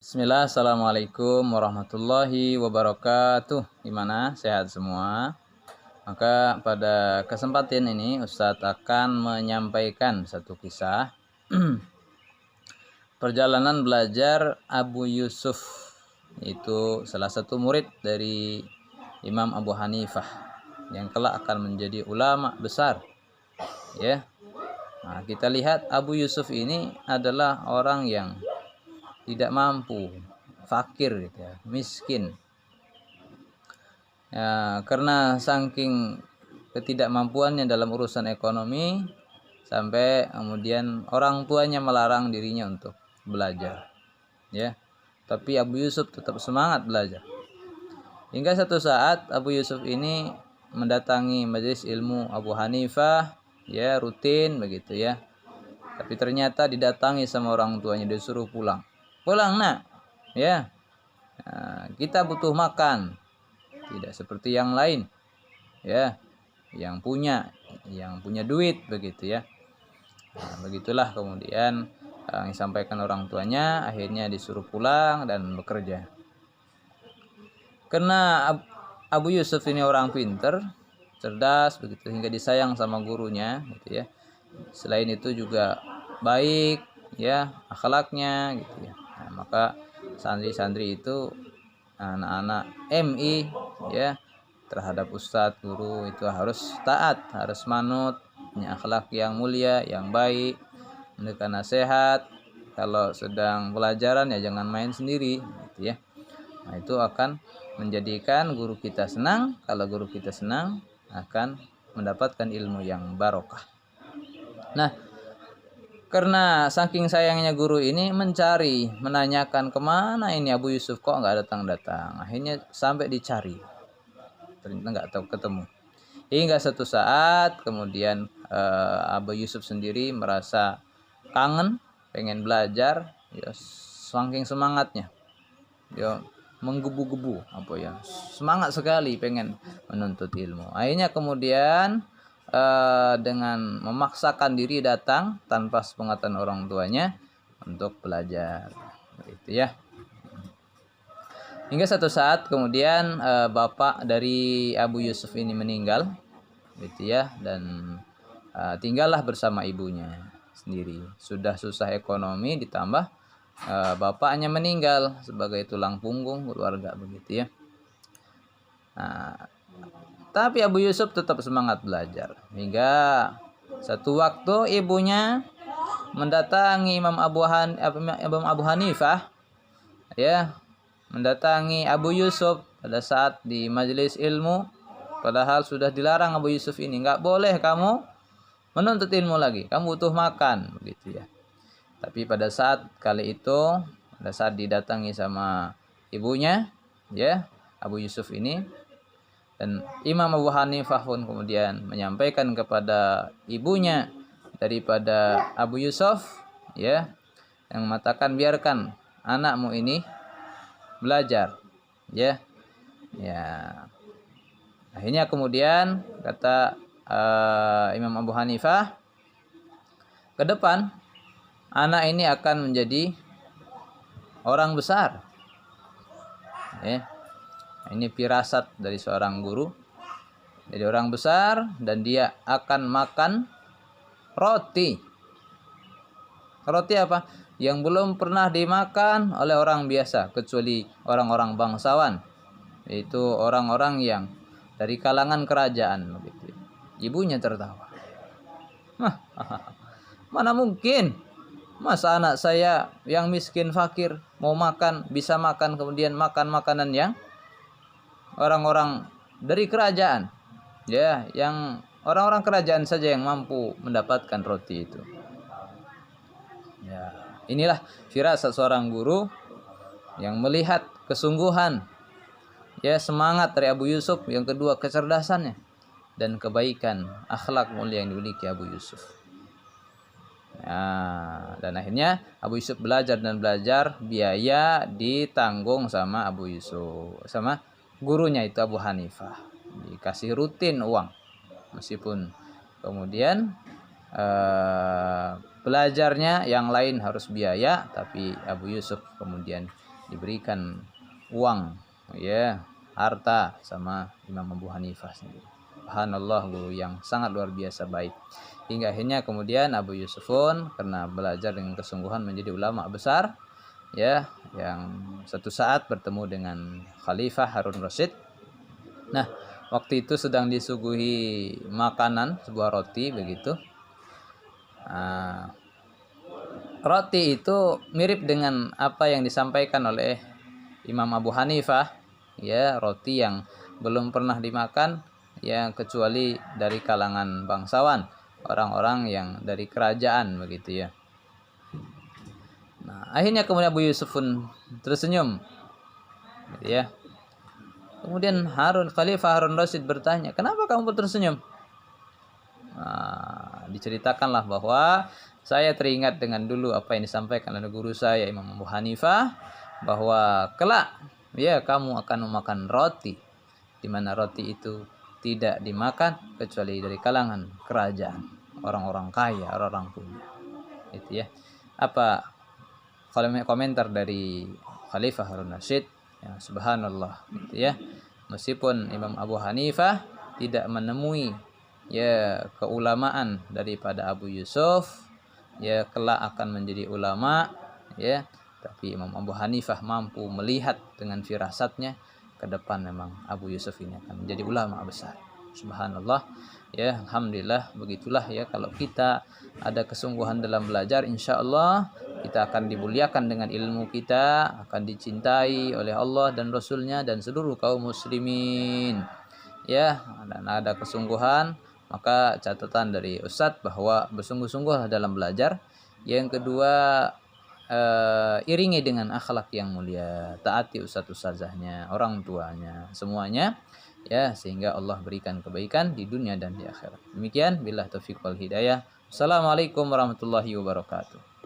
Bismillah, assalamualaikum warahmatullahi wabarakatuh. Gimana? Sehat semua? Maka pada kesempatan ini Ustadz akan menyampaikan satu kisah perjalanan belajar Abu Yusuf, itu salah satu murid dari Imam Abu Hanifah yang kelak akan menjadi ulama besar. Ya, nah, kita lihat Abu Yusuf ini adalah orang yang tidak mampu, fakir gitu ya, miskin. Ya, karena saking ketidakmampuannya dalam urusan ekonomi sampai kemudian orang tuanya melarang dirinya untuk belajar. Ya. Tapi Abu Yusuf tetap semangat belajar. Hingga satu saat Abu Yusuf ini mendatangi majelis ilmu Abu Hanifah, ya, rutin begitu ya. Tapi ternyata didatangi sama orang tuanya, disuruh pulang. Pulang nak, ya. Nah, kita butuh makan, tidak seperti yang lain, ya, yang punya duit begitu ya. Nah, begitulah kemudian yang disampaikan orang tuanya, akhirnya disuruh pulang dan bekerja. Karena Abu Yusuf ini orang pinter, cerdas begitu, hingga disayang sama gurunya, gitu ya. Selain itu juga baik, ya, akhlaknya, gitu ya. Nah, maka santri-santri itu, anak-anak MI, ya, terhadap ustadz guru itu harus taat, harus manut, punya akhlak yang mulia, yang baik, mendengarkan nasihat. Kalau sedang pelajaran ya jangan main sendiri, gitu ya. Nah, itu akan menjadikan guru kita senang. Kalau guru kita senang, akan mendapatkan ilmu yang barokah. Nah, karena saking sayangnya guru ini mencari, menanyakan kemana ini Abu Yusuf kok nggak datang-datang. Akhirnya sampai dicari, ternyata nggak tahu ketemu. Hingga satu saat kemudian Abu Yusuf sendiri merasa kangen, pengen belajar, ya, saking semangatnya, ya, menggebu-gebu semangat sekali pengen menuntut ilmu. Akhirnya kemudian dengan memaksakan diri datang tanpa sepengetahuan orang tuanya untuk belajar, gitu ya. Hingga satu saat kemudian bapak dari Abu Yusuf ini meninggal, gitu ya, dan tinggallah bersama ibunya sendiri. Sudah susah ekonomi, ditambah bapaknya meninggal sebagai tulang punggung keluarga, begitu ya. Nah, tapi Abu Yusuf tetap semangat belajar. Hingga satu waktu ibunya mendatangi Imam Abu Hanifah, ya, mendatangi Abu Yusuf pada saat di majelis ilmu, padahal sudah dilarang Abu Yusuf ini, nggak boleh kamu menuntut ilmu lagi, kamu butuh makan, begitu ya. Tapi pada saat kali itu, pada saat didatangi sama ibunya, ya, Abu Yusuf ini, dan Imam Abu Hanifah pun kemudian menyampaikan kepada ibunya daripada Abu Yusuf, ya, yang mengatakan biarkan anakmu ini belajar, ya. Ya. Akhirnya kemudian kata Imam Abu Hanifah, ke depan anak ini akan menjadi orang besar. Ya. Ini firasat dari seorang guru. Jadi orang besar dan dia akan makan roti. Roti apa? Yang belum pernah dimakan oleh orang biasa, kecuali orang-orang bangsawan. Yaitu orang-orang yang dari kalangan kerajaan. Ibunya tertawa. Mana mungkin? Masa anak saya yang miskin fakir mau makan, bisa makan, kemudian makan makanan yang orang-orang dari kerajaan, ya, yang orang-orang kerajaan saja yang mampu mendapatkan roti itu. Ya, inilah firasat seorang guru yang melihat kesungguhan, ya, semangat dari Abu Yusuf, yang kedua kecerdasannya dan kebaikan akhlak mulia yang dimiliki Abu Yusuf. Ya, dan akhirnya Abu Yusuf belajar dan belajar, biaya ditanggung sama Abu Yusuf, sama gurunya itu Abu Hanifah, dikasih rutin uang, meskipun kemudian belajarnya yang lain harus biaya, tapi Abu Yusuf kemudian diberikan uang, ya, harta sama Imam Abu Hanifah sendiri. Subhanallah, guru yang sangat luar biasa baik. Hingga akhirnya kemudian Abu Yusufun karena belajar dengan kesungguhan menjadi ulama besar, ya, yang satu saat bertemu dengan Khalifah Harun Rasyid. Nah, waktu itu sedang disuguhi makanan, sebuah roti begitu. Roti itu mirip dengan apa yang disampaikan oleh Imam Abu Hanifah, ya, roti yang belum pernah dimakan ya kecuali dari kalangan bangsawan, orang-orang yang dari kerajaan begitu ya. Nah, akhirnya kemudian Abu Yusuf pun tersenyum, gitu ya. Kemudian Khalifah Harun Rasyid bertanya, kenapa kamu tersenyum? Nah, diceritakanlah bahwa saya teringat dengan dulu apa yang disampaikan oleh guru saya Imam Abu Hanifah, bahwa kelak ya kamu akan memakan roti, di mana roti itu tidak dimakan kecuali dari kalangan kerajaan, orang-orang kaya, orang-orang punya. Itu ya. Apa komentar dari Khalifah Harun Rasyid? Ya, subhanallah, gitu ya. Meskipun Imam Abu Hanifah tidak menemui ya keulamaan daripada Abu Yusuf, ya kelak akan menjadi ulama, ya, tapi Imam Abu Hanifah mampu melihat dengan firasatnya ke depan memang Abu Yusuf ini akan menjadi ulama besar. Subhanallah, ya, alhamdulillah, begitulah ya, kalau kita ada kesungguhan dalam belajar, insya Allah kita akan dimuliakan dengan ilmu kita, akan dicintai oleh Allah dan Rasulnya dan seluruh kaum muslimin, ya. Dan ada kesungguhan, maka catatan dari Ustadz bahwa bersungguh-sungguh dalam belajar. Yang kedua, iringi dengan akhlak yang mulia, taati ustadz-ustazahnya, orang tuanya, semuanya, ya, sehingga Allah berikan kebaikan di dunia dan di akhirat. Demikian, billah taufiq wal hidayah. Assalamualaikum warahmatullahi wabarakatuh.